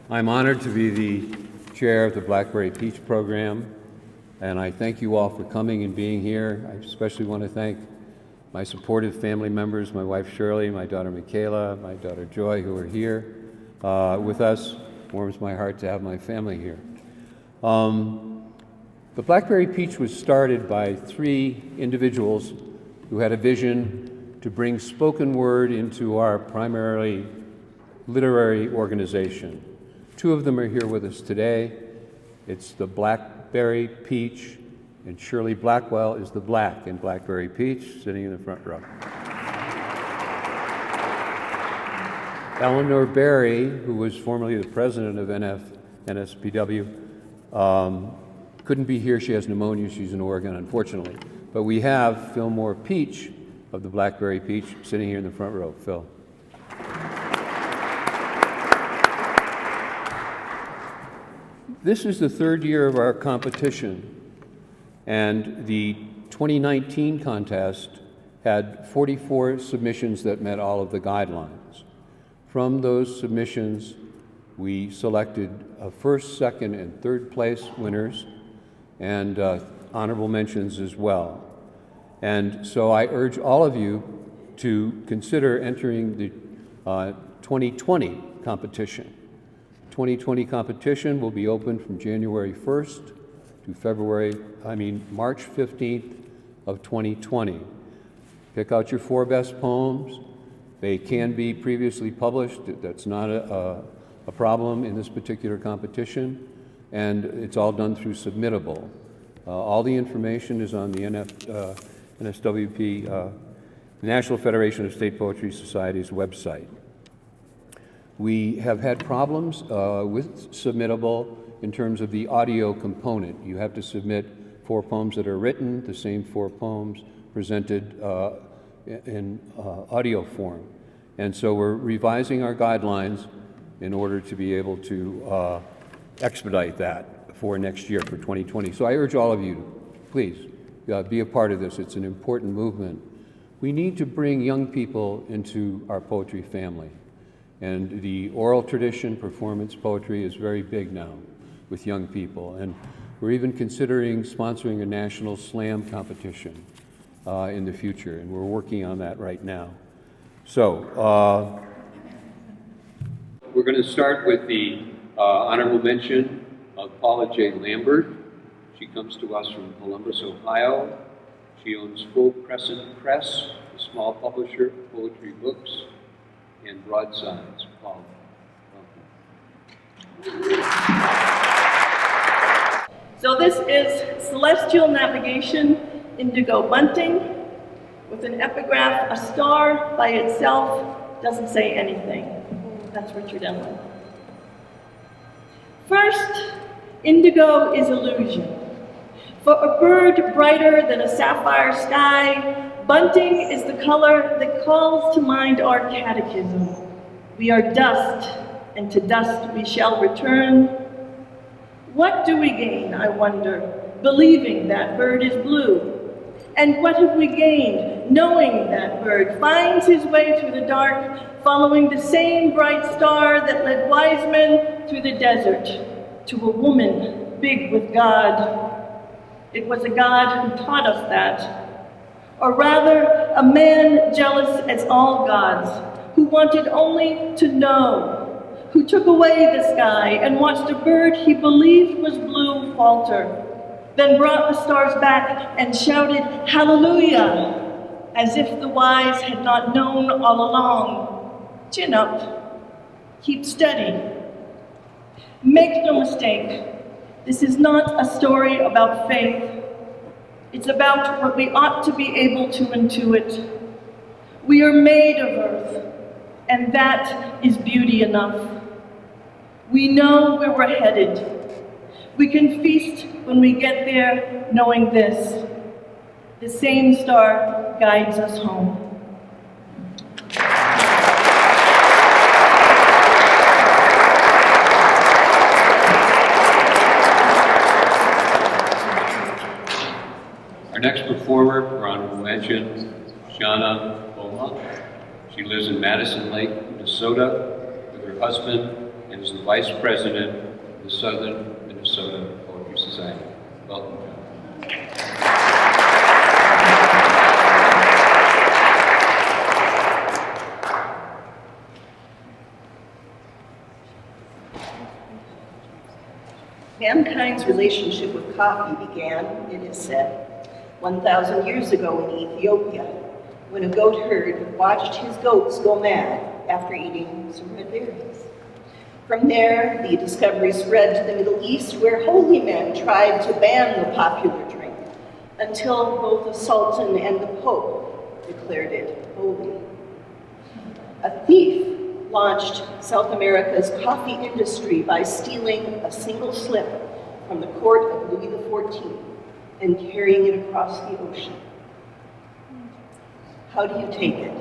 I'm honored to be the chair of the Blackberry Peach program, and I thank you all for coming and being here. I especially want to thank my supportive family members, my wife Shirley, my daughter Michaela, my daughter Joy, who are here with us. Warms my heart to have my family here. The Blackberry Peach was started by 3 individuals who had a vision to bring spoken word into our primarily literary organization. 2 of them are here with us today. It's the Blackberry Peach, and Shirley Blackwell is the Black in Blackberry Peach, sitting in the front row. Eleanor Berry, who was formerly the president of NSPW, couldn't be here. She has pneumonia. She's in Oregon, unfortunately. But we have Fillmore Peach of the Blackberry Peach sitting here in the front row. Phil. This is the 3rd year of our competition, and the 2019 contest had 44 submissions that met all of the guidelines. From those submissions, we selected first, second, and third place winners and honorable mentions as well. And so I urge all of you to consider entering the 2020 competition. 2020 competition will be open from January 1st to March 15th of 2020. Pick out your 4 best poems. They can be previously published. That's not a problem in this particular competition, and it's all done through Submittable. All the information is on the NSWP, National Federation of State Poetry Society's website. We have had problems with Submittable in terms of the audio component. You have to submit 4 poems that are written, the same 4 poems presented in audio form. And so we're revising our guidelines in order to be able to expedite that for next year, for 2020. So I urge all of you, please, be a part of this. It's an important movement. We need to bring young people into our poetry family. And the oral tradition, performance poetry, is very big now with young people. And we're even considering sponsoring a national slam competition in the future, and we're working on that right now. So we're going to start with the honorable mention of Paula J. Lambert. She comes to us from Columbus, Ohio. She owns Full Crescent Press, a small publisher of poetry books and broadsides. Paula, welcome. So this is Celestial Navigation, Indigo Bunting, with an epigraph, "A star by itself doesn't say anything." That's Richard Ellen. First, indigo is illusion. For a bird brighter than a sapphire sky, bunting is the color that calls to mind our catechism. We are dust, and to dust we shall return. What do we gain, I wonder, believing that bird is blue? And what have we gained, knowing that bird finds his way through the dark, following the same bright star that led wise men through the desert to a woman big with God? It was a God who taught us that. Or rather, a man jealous as all gods, who wanted only to know, who took away the sky and watched a bird he believed was blue falter, then brought the stars back and shouted, "Hallelujah," as if the wise had not known all along. Chin up, keep steady. Make no mistake, this is not a story about faith. It's about what we ought to be able to intuit. We are made of earth, and that is beauty enough. We know where we're headed. We can feast when we get there, knowing this: the same star guides us home. Our next performer for honorable mention, Shauna Boma. She lives in Madison Lake, Minnesota, with her husband and is the Vice President of the Southern Minnesota Poetry Society. Welcome, John. Mankind's relationship with coffee began, it is said, 1,000 years ago in Ethiopia, when a goat herd watched his goats go mad after eating some red berries. From there, the discovery spread to the Middle East, where holy men tried to ban the popular drink, until both the Sultan and the Pope declared it holy. A thief launched South America's coffee industry by stealing a single slip from the court of Louis XIV and carrying it across the ocean. How do you take it?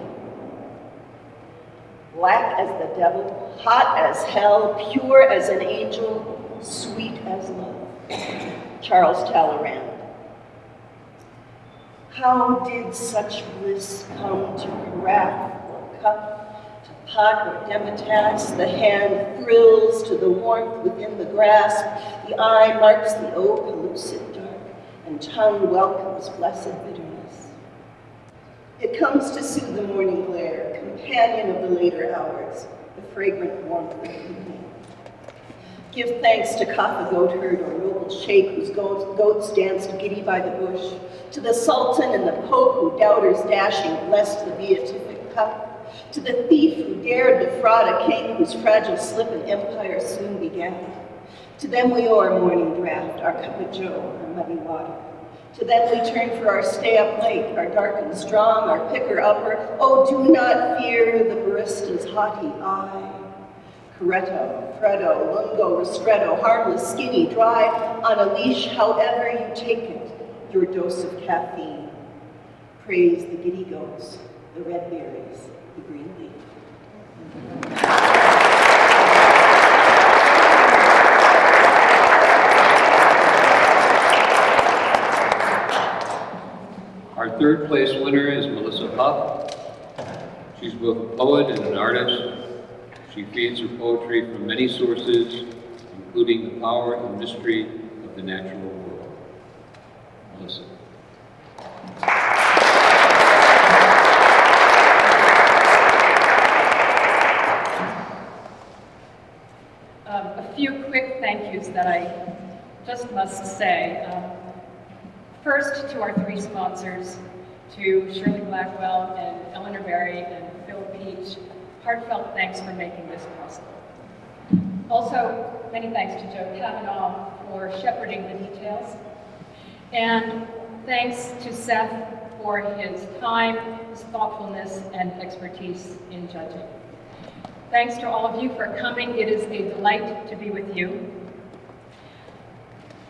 Black as the devil, hot as hell, pure as an angel, sweet as love. Charles Talleyrand. How did such bliss come to carafe or cup, pot or demitasse? The hand thrills to the warmth within the grasp, the eye marks the oak, elusive dark, and tongue welcomes blessed bitterness. It comes to soothe the morning glare, companion of the later hours, the fragrant warmth of evening. Give thanks to Kaffa goat herd or noble sheikh whose goats danced giddy by the bush, to the Sultan and the Pope who doubters dashing blessed the beatific cup, to the thief who dared defraud a king whose fragile slip an empire soon began. To them we owe our morning draft, our cup of joe, our muddy water. To them we turn for our stay up late, our dark and strong, our picker upper. Oh, do not fear the barista's haughty eye. Corretto, Freddo, Lungo, Ristretto, harmless, skinny, dry, on a leash, however you take it, your dose of caffeine. Praise the giddy goats, the red berries, the green leaf. Our third place winner is Melissa Huff. She's both a poet and an artist. She feeds her poetry from many sources, including the power and mystery of the natural world. Melissa. A few quick thank yous that I just must say. First, to our three sponsors, to Shirley Blackwell and Eleanor Berry and Phil Peach, heartfelt thanks for making this possible. Also, many thanks to Joe Kavanaugh for shepherding the details. And thanks to Seth for his time, his thoughtfulness, and expertise in judging. Thanks to all of you for coming. It is a delight to be with you.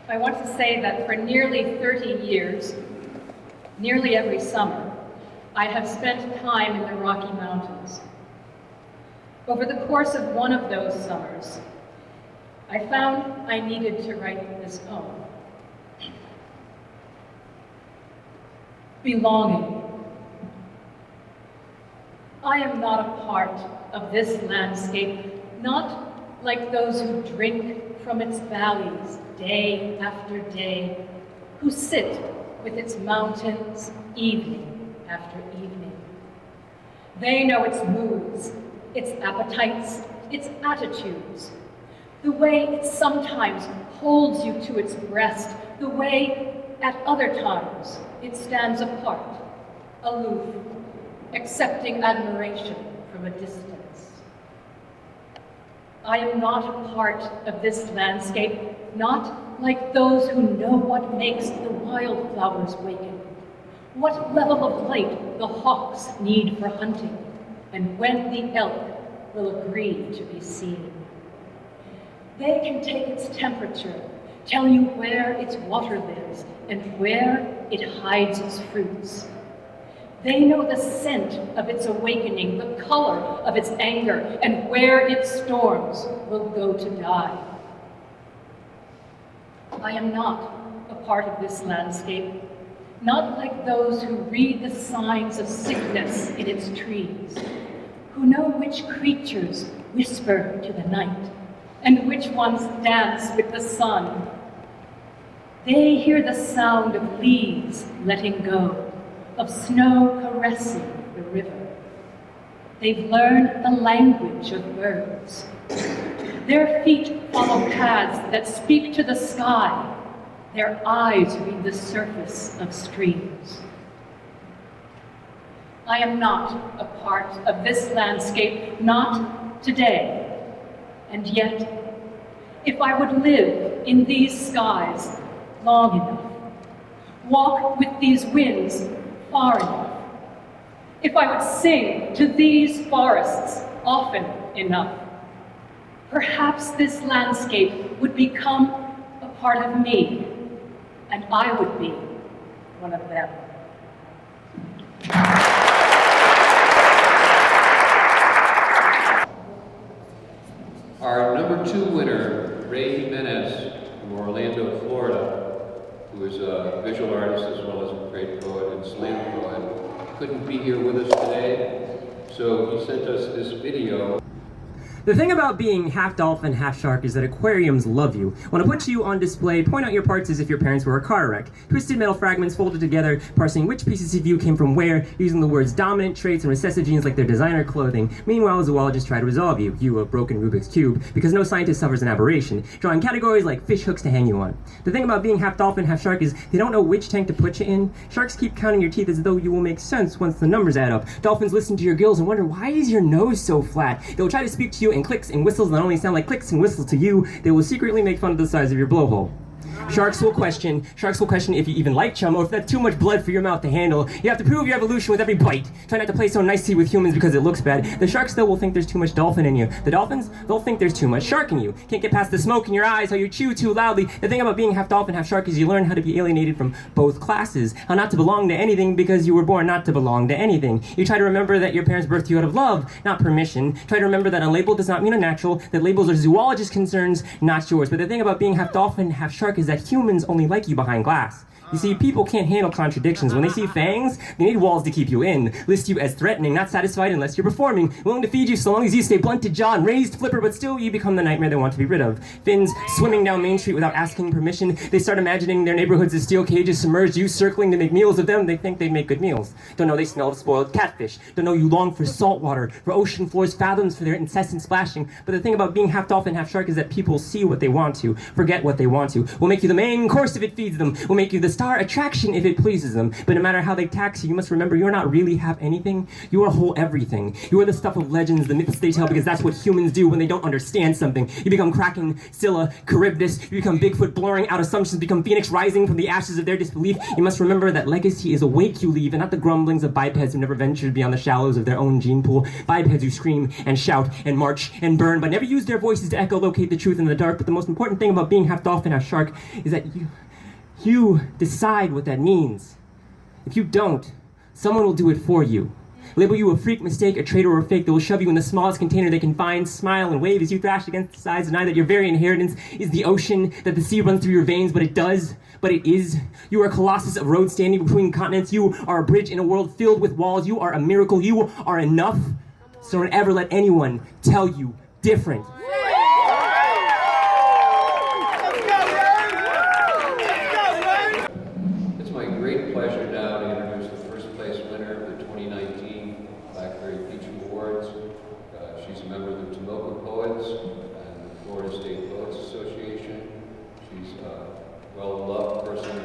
I want to say that for nearly 30 years, nearly every summer, I have spent time in the Rocky Mountains. Over the course of one of those summers, I found I needed to write this poem. Belonging. I am not a part of this landscape, not like those who drink from its valleys day after day, who sit with its mountains evening after evening. They know its moods, its appetites, its attitudes, the way it sometimes holds you to its breast, the way at other times it stands apart, aloof, accepting admiration from a distance. I am not a part of this landscape, not like those who know what makes the wildflowers waken, what level of light the hawks need for hunting, and when the elk will agree to be seen. They can take its temperature, tell you where its water lives, and where it hides its fruits. They know the scent of its awakening, the color of its anger, and where its storms will go to die. I am not a part of this landscape, not like those who read the signs of sickness in its trees, who know which creatures whisper to the night, and which ones dance with the sun. They hear the sound of leaves letting go, of snow caressing the river. They've learned the language of birds. Their feet follow paths that speak to the sky. Their eyes read the surface of streams. I am not a part of this landscape, not today. And yet, if I would live in these skies long enough, walk with these winds far enough, if I would sing to these forests often enough, perhaps this landscape would become a part of me, and I would be one of them. Our number 2 winner, Ray Jimenez from Orlando, Florida, who is a visual artist as well as a great poet and slam poet, couldn't be here with us today, so he sent us this video. The thing about being half dolphin, half shark is that aquariums love you. Want to put you on display, point out your parts as if your parents were a car wreck. Twisted metal fragments folded together, parsing which pieces of you came from where, using the words dominant traits and recessive genes like their designer clothing. Meanwhile, zoologists try to resolve you a broken Rubik's Cube, because no scientist suffers an aberration, drawing categories like fish hooks to hang you on. The thing about being half dolphin, half shark is they don't know which tank to put you in. Sharks keep counting your teeth as though you will make sense once the numbers add up. Dolphins listen to your gills and wonder, why is your nose so flat? They'll try to speak to you in clicks and whistles that only sound like clicks and whistles to you. They will secretly make fun of the size of your blowhole. Sharks will question if you even like chum or if that's too much blood for your mouth to handle. You have to prove your evolution with every bite. Try not to play so nicely with humans because it looks bad. The sharks, though, will think there's too much dolphin in you. The dolphins, they'll think there's too much shark in you. Can't get past the smoke in your eyes, how you chew too loudly. The thing about being half dolphin, half shark is you learn how to be alienated from both classes. How not to belong to anything because you were born not to belong to anything. You try to remember that your parents birthed you out of love, not permission. Try to remember that unlabeled does not mean unnatural, that labels are zoologist concerns, not yours. But the thing about being half dolphin, half shark is that humans only like you behind glass. You see, people can't handle contradictions. When they see fangs, they need walls to keep you in. List you as threatening, not satisfied unless you're performing. Willing to feed you so long as you stay blunted jaw and raised flipper, but still you become the nightmare they want to be rid of. Fins swimming down Main Street without asking permission. They start imagining their neighborhoods as steel cages, submerged you circling to make meals of them. They think they'd make good meals. Don't know they smell of spoiled catfish. Don't know you long for salt water, for ocean floors fathoms for their incessant splashing. But the thing about being half dolphin, half shark is that people see what they want to, forget what they want to. Will make you the main course if it feeds them. Will make you the star attraction if it pleases them. But no matter how they tax you, you must remember you're not really half anything. You are whole everything. You are the stuff of legends, the myths they tell, because that's what humans do when they don't understand something. You become Kraken, Scylla, Charybdis. You become Bigfoot, blurring out assumptions, become Phoenix rising from the ashes of their disbelief. You must remember that legacy is a wake you leave, and not the grumblings of bipeds who never ventured beyond the shallows of their own gene pool. Bipeds who scream and shout and march and burn, but never use their voices to echolocate the truth in the dark. But the most important thing about being half dolphin, half shark is that you decide what that means. If you don't, someone will do it for you. Label you a freak, mistake, a traitor, or a fake. They will shove you in the smallest container they can find, smile and wave as you thrash against the sides, deny that your very inheritance is the ocean, that the sea runs through your veins, but it does, but it is. You are a colossus of road standing between continents. You are a bridge in a world filled with walls. You are a miracle. You are enough. So don't ever let anyone tell you different. It's my great pleasure now to introduce the first place winner of the 2019 Blackberry Peach Awards. She's a member of the Tomoka Poets and the Florida State Poets Association. She's a well-loved person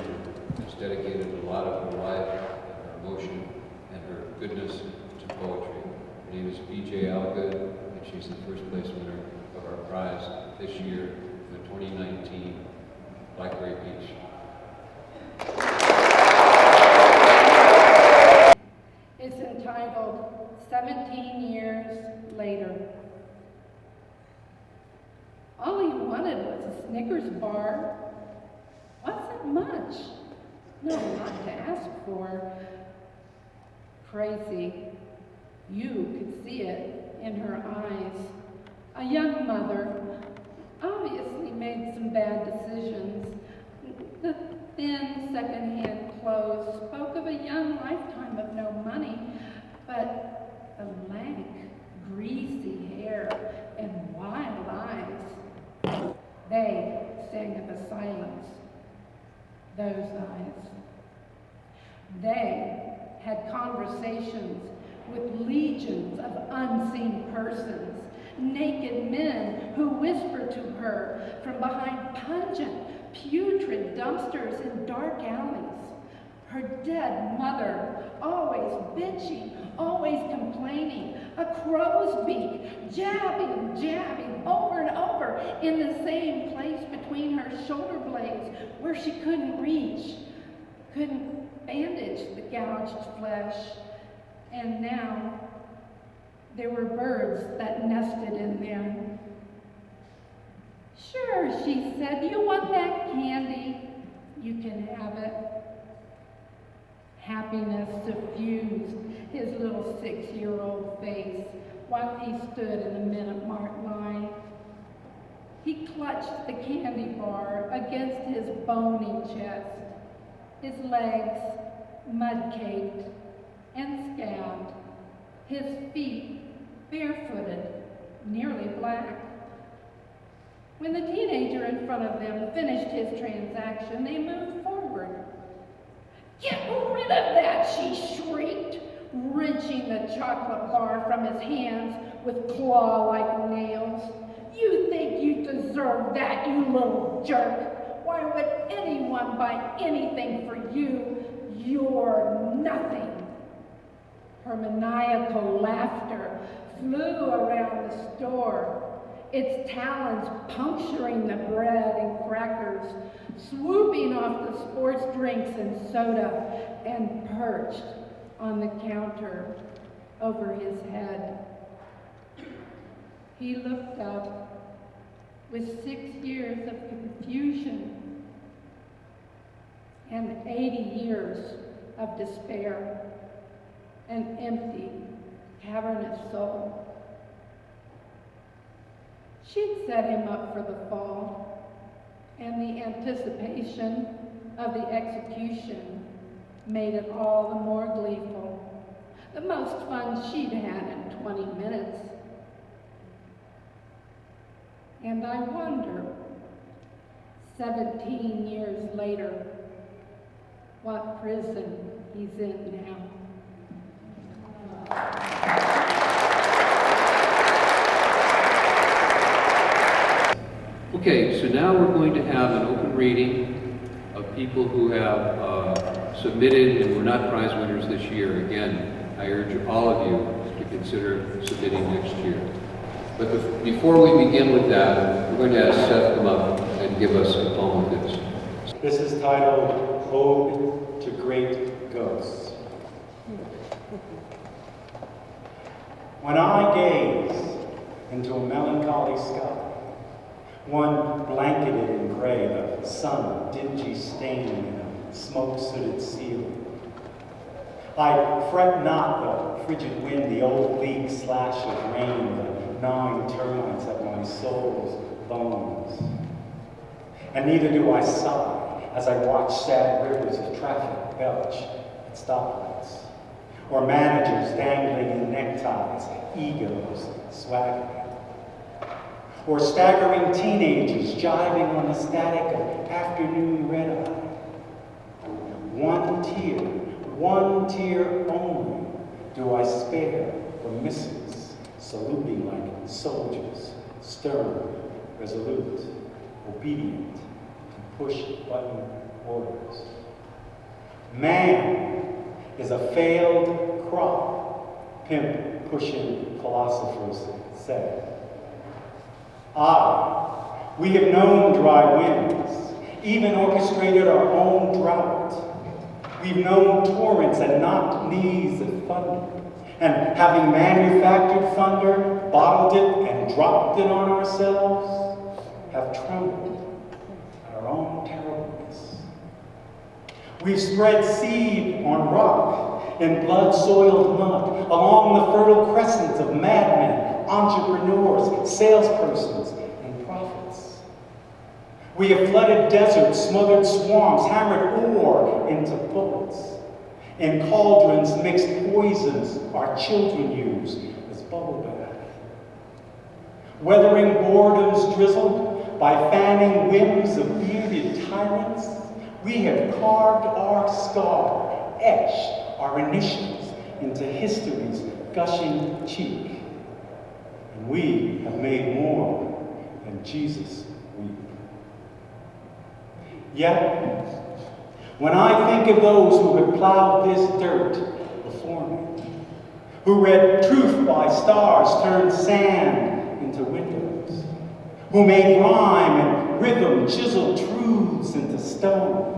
who's dedicated a lot of her life, her emotion, and her goodness to poetry. Her name is B.J. Algood, and she's the first place winner of our prize this year, the 2019 Blackberry Peach. It's entitled 17 Years Later. All he wanted was a Snickers bar. Wasn't much. No lot to ask for. Crazy. You could see it in her eyes. A young mother, obviously made some bad decisions. The thin second-hand clothes spoke of a young lifetime of no money, but the lank, greasy hair and wild eyes They sang of a silence. Those eyes. They had conversations with legions of unseen persons, naked men who whispered to her from behind pungent, putrid dumpsters in dark alleys. Her dead mother, always bitching, always complaining, a crow's beak, jabbing over and over in the same place between her shoulder blades where she couldn't reach, couldn't bandage the gouged flesh. And now there were birds that nested in there. Sure, she said, you want that candy? You can have it. Happiness suffused his little 6-year-old face while he stood in the minute mark line. He clutched the candy bar against his bony chest, his legs mud-caked and scabbed, his feet barefooted, nearly black. When the teenager in front of them finished his transaction, they moved forward. Get rid of that, she shrieked, wrenching the chocolate bar from his hands with claw-like nails. You think you deserve that, you little jerk. Why would anyone buy anything for you? You're nothing. Her maniacal laughter flew around the store, its talons puncturing the bread and crackers, swooping off the sports drinks and soda, and perched on the counter over his head. He looked up with 6 years of confusion and 80 years of despair, an empty, cavernous soul. She'd set him up for the fall, and the anticipation of the execution made it all the more gleeful, the most fun she'd had in 20 minutes. And I wonder, 17 years later, what prison he's in now. Okay, so now we're going to have an open reading of people who have submitted and were not prize winners this year. Again, I urge all of you to consider submitting next year. But before we begin with that, we're going to ask Seth to come up and give us a poem of this. This is titled Ode to Great Ghosts. When I gaze into a melancholy sky, one blanketed in gray, the sun dingy staining in a smoke-sooted ceiling, I fret not the frigid wind, the old bleak slash of rain, the gnawing termites at my soul's bones. And neither do I sigh as I watch sad rivers of traffic belch at stoplights, or managers dangling in neckties, egos swaggering, or staggering teenagers jiving on the static of afternoon red-eye. One tear only do I spare for misses saluting like soldiers, stern, resolute, obedient to push-button orders. Man is a failed crop, pimp-pushing philosophers say. We have known dry winds, even orchestrated our own drought. We've known torrents and knocked knees of thunder, and having manufactured thunder, bottled it and dropped it on ourselves, have trembled at our own terribleness. We've spread seed on rock in blood-soiled mud, along the fertile crescents of madmen, entrepreneurs, salespersons, and prophets. We have flooded deserts, smothered swamps, hammered ore into bullets. In cauldrons mixed poisons our children use as bubble bath. Weathering boredom's drizzle, by fanning whims of bearded tyrants, we have carved our scar, etched our initials into history's gushing cheek. And we have made more than Jesus weep. Yet, when I think of those who have plowed this dirt before me, who read truth by stars, turned sand into windows, who made rhyme and rhythm, chiseled truths into stone,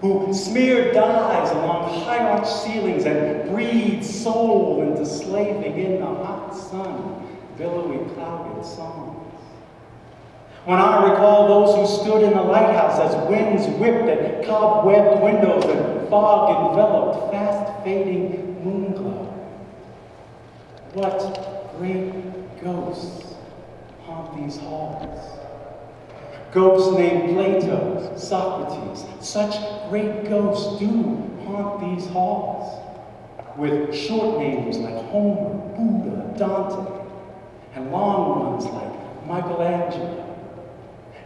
who smeared dyes along high-arched ceilings and breathed soul into slaving in the hot sun, billowy clouded songs. When I recall those who stood in the lighthouse as winds whipped at cobwebbed windows and fog enveloped fast-fading moonglow, what great ghosts haunt these halls? Ghosts named Plato, Socrates, such great ghosts do haunt these halls, with short names like Homer, Buddha, Dante, and long ones like Michelangelo.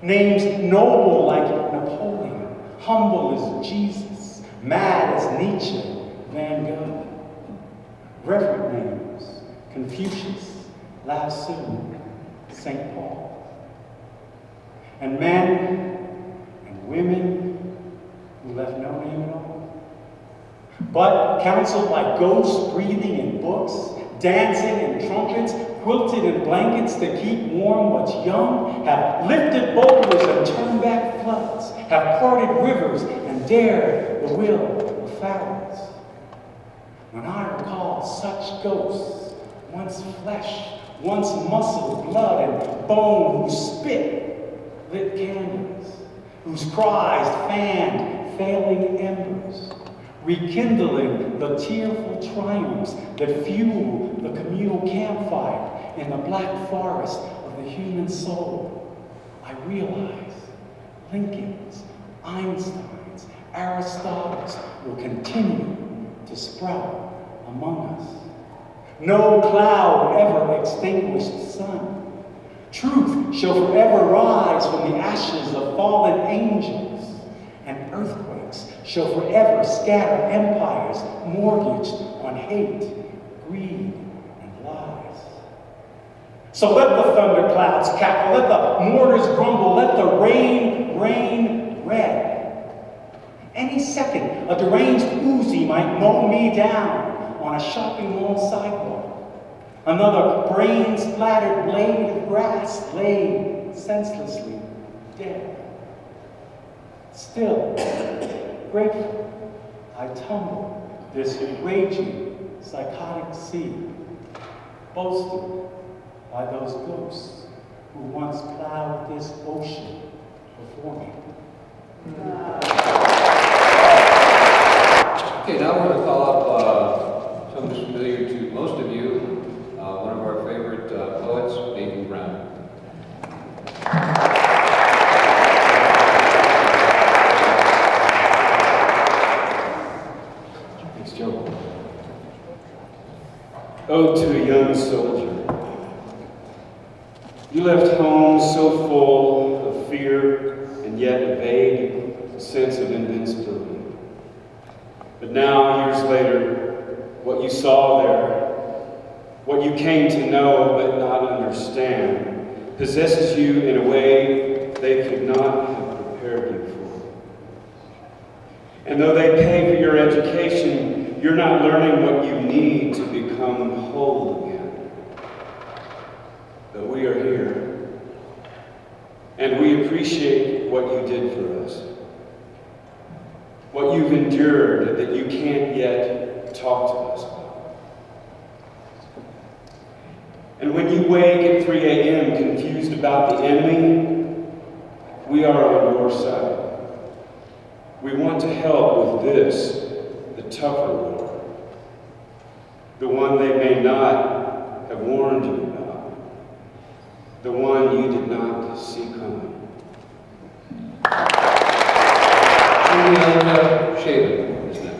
Names noble like Napoleon, humble as Jesus, mad as Nietzsche, Van Gogh. Reverent names, Confucius, Lao Tzu, St. Paul. And men and women who left no name at all. But counseled by ghosts breathing in books, dancing in trumpets, quilted in blankets to keep warm what's young, have lifted boulders and turned back floods, have parted rivers and dared the will of pharaohs. When I recall such ghosts, once flesh, once muscle, blood, and bone, who spit lit candles, whose cries fanned failing embers, rekindling the tearful triumphs that fuel the communal campfire in the black forest of the human soul, I realize Lincolns, Einsteins, Aristotles will continue to sprout among us. No cloud ever extinguished the sun. Truth shall forever rise from the ashes of fallen angels, and earthquakes shall forever scatter empires mortgaged on hate, greed, and lies. So let the thunderclouds cackle, let the mortars grumble, let the rain rain red. Any second, a deranged Uzi might mow me down on a shopping mall sidewalk. Another brain-splattered blade of grass laid senselessly dead. Still, grateful, I tumble this raging, psychotic sea, boasted by those ghosts who once plowed this ocean before me. Okay, now we're going to call up someone who's familiar to most of you, one of our favorite poets, Nathan Brown. Thanks, Joe. Ode to a young soldier. You left home so full of fear and yet a vague sense of invincibility. But now, years later, what you saw there, what you came to know but not understand, possesses you in a way they could not have prepared you for. And though they pay for your education, you're not learning what you need to become whole again. But we are here, and we appreciate what you did for us. What you've endured that you can't yet talk to us about. And when you wake at 3 a.m. confused about the enemy, we are on your side. We want to help with this, the tougher war. The one they may not have warned you about. The one you did not see coming. Juliana Shaven is next.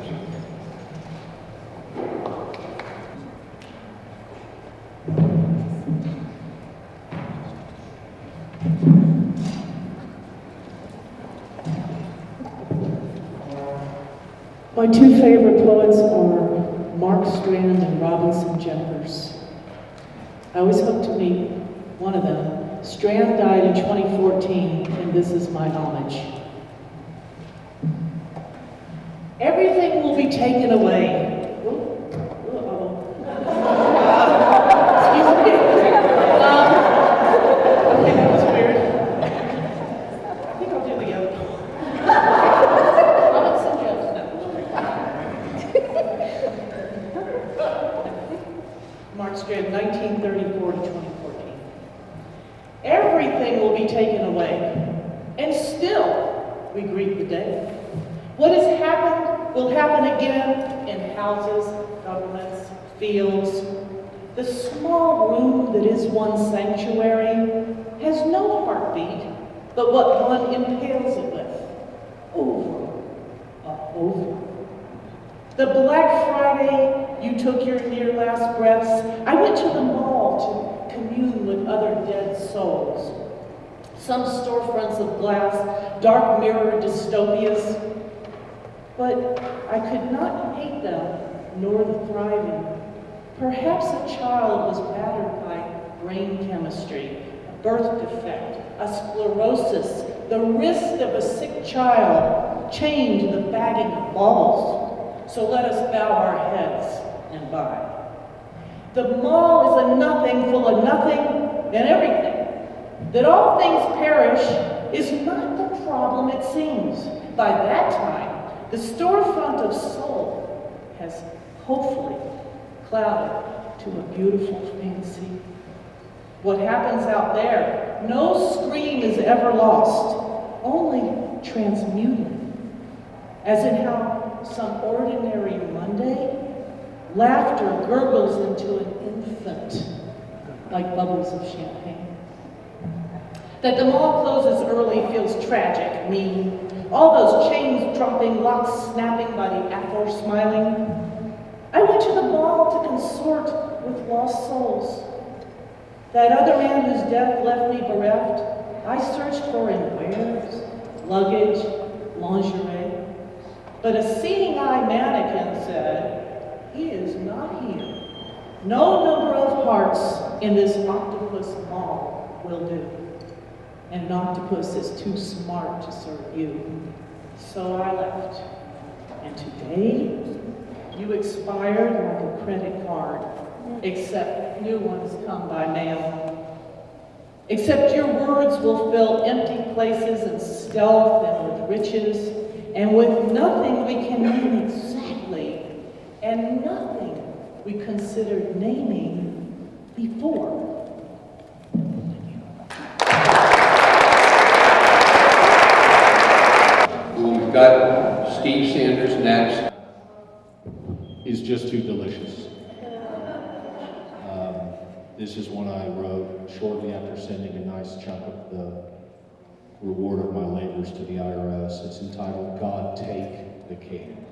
My two favorite poets are Mark Strand and Robinson Jeffers. I always hope to meet one of them. Strand died in 2014, and this is my homage. Everything will be taken away. Excuse me. Okay, that was weird. I think I'll do the other one. Robinson Jeffers. Mark Strand, 1934 to 2014. Everything will be taken away, and still we greet the day. What has happened will happen again in houses, governments, fields. The small room that is one sanctuary has no heartbeat but what one impales it with, over, over. The Black Friday you took your near last breaths, I went to the mall to commune with other dead souls. Some storefronts of glass, dark mirror dystopias, but I could not hate them, nor the thriving. Perhaps a child was battered by brain chemistry, a birth defect, a sclerosis, the wrist of a sick child, chained to the bagging of balls. So let us bow our heads and buy. The mall is a nothing full of nothing and everything. That all things perish is not the problem it seems. By that time, the storefront of soul has hopefully clouded to a beautiful fancy. What happens out there, no scream is ever lost, only transmuted. As in how some ordinary Monday, laughter gurgles into an infant like bubbles of champagne. That the mall closes early feels tragic, mean. All those chains dropping, locks snapping by the Athor smiling. I went to the mall to consort with lost souls. That other man whose death left me bereft, I searched for in wares, luggage, lingerie. But a seeing eye mannequin said, he is not here. No number of hearts in this octopus mall will do. And an octopus is too smart to serve you. So I left. And today, you expired like a credit card, except new ones come by mail. Except your words will fill empty places and stealth and with riches, and with nothing we can name exactly, and nothing we considered naming before. We've got Steve Sanders next. Is just too delicious. This is one I wrote shortly after sending a nice chunk of the reward of my labors to the IRS. It's entitled, God Take the King.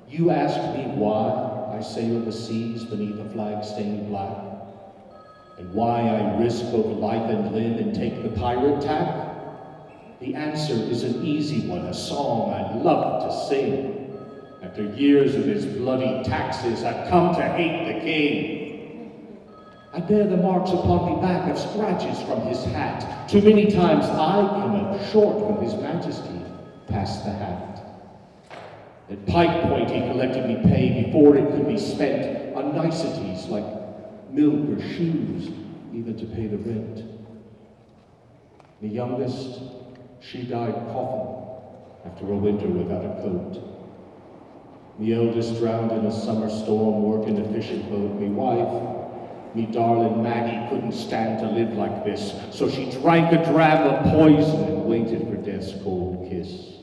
You ask me why I sail the seas beneath a flag stained black, and why I risk both life and limb and take the pirate tack. The answer is an easy one, a song I love to sing. After years of his bloody taxes, I've come to hate the king. I bear the marks upon me back of scratches from his hat. Too many times I come up short when his majesty passed the hat. At Pike Point he collected me pay before it could be spent on niceties like milk or shoes, even to pay the rent. The youngest, she died coughing after a winter without a coat. Me eldest drowned in a summer storm working a fishing boat. Me wife, me darling Maggie, couldn't stand to live like this, so she drank a dram of poison and waited for death's cold kiss.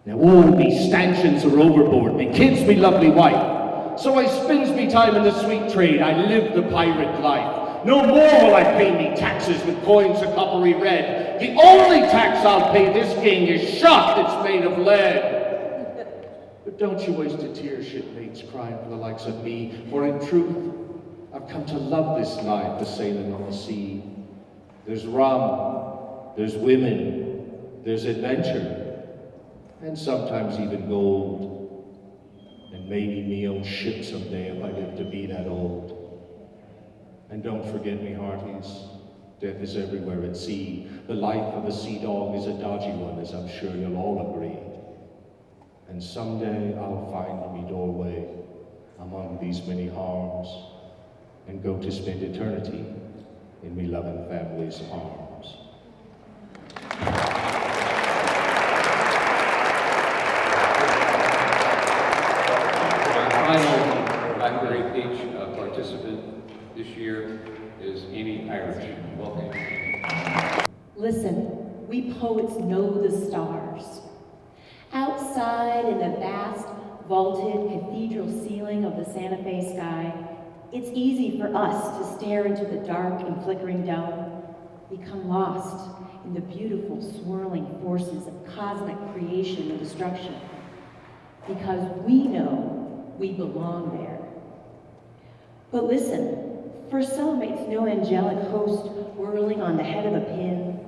Now all me stanchions are overboard, me kids, me lovely wife, so I spends me time in the sweet trade. I live the pirate life. No more will I pay me taxes with coins of coppery red. The only tax I'll pay this king is shot that's made of lead. But don't you waste a tear, shipmates, crying for the likes of me, for in truth, I've come to love this life, the sailing on the sea. There's rum, there's women, there's adventure, and sometimes even gold. And maybe me on ship someday if I live to be that old. And don't forget me, hearties, death is everywhere at sea. The life of a sea dog is a dodgy one, as I'm sure you'll all agree. And someday I'll find me doorway among these many harms and go to spend eternity in me loving family's arms. Our final Blackberry Peach participant this year is Amy Irish. Welcome. Listen, we poets know the stars. Outside in the vast, vaulted cathedral ceiling of the Santa Fe sky, it's easy for us to stare into the dark and flickering dome, become lost in the beautiful swirling forces of cosmic creation and destruction, because we know we belong there. But listen, for some it's no angelic host whirling on the head of a pin,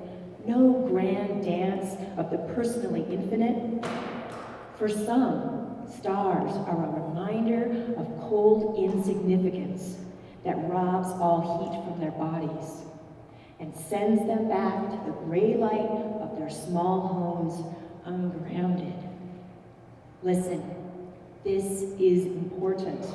no grand dance of the personally infinite. For some, stars are a reminder of cold insignificance that robs all heat from their bodies and sends them back to the gray light of their small homes ungrounded. Listen, this is important.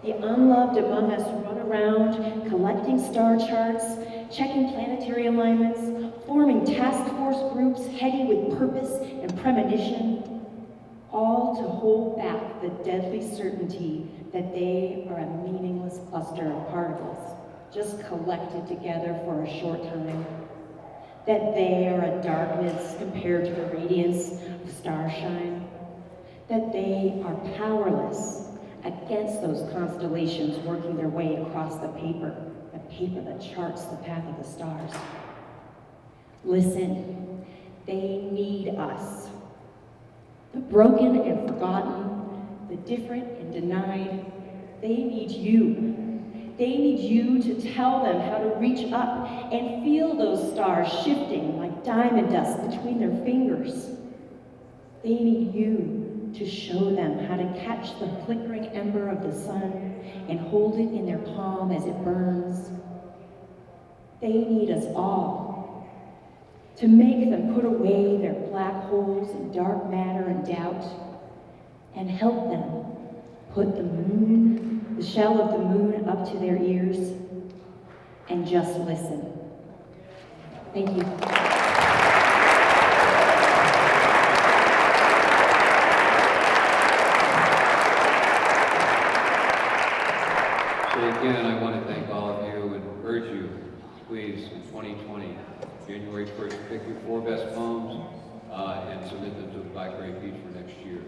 The unloved among us run around collecting star charts, checking planetary alignments, forming task force groups heady with purpose and premonition, all to hold back the deadly certainty that they are a meaningless cluster of particles, just collected together for a short time, that they are a darkness compared to the radiance of starshine, that they are powerless against those constellations working their way across the paper that charts the path of the stars. Listen, they need us. The broken and forgotten, the different and denied, they need you. They need you to tell them how to reach up and feel those stars shifting like diamond dust between their fingers. They need you to show them how to catch the flickering ember of the sun and hold it in their palm as it burns. They need us all to make them put away their black holes and dark matter and doubt and help them put the shell of the moon up to their ears and just listen. Thank you. So again, I want to thank all of you and urge you, please, in 2020, January 1st, pick your 4 best poems and submit them to the Blackberry Peach for next year.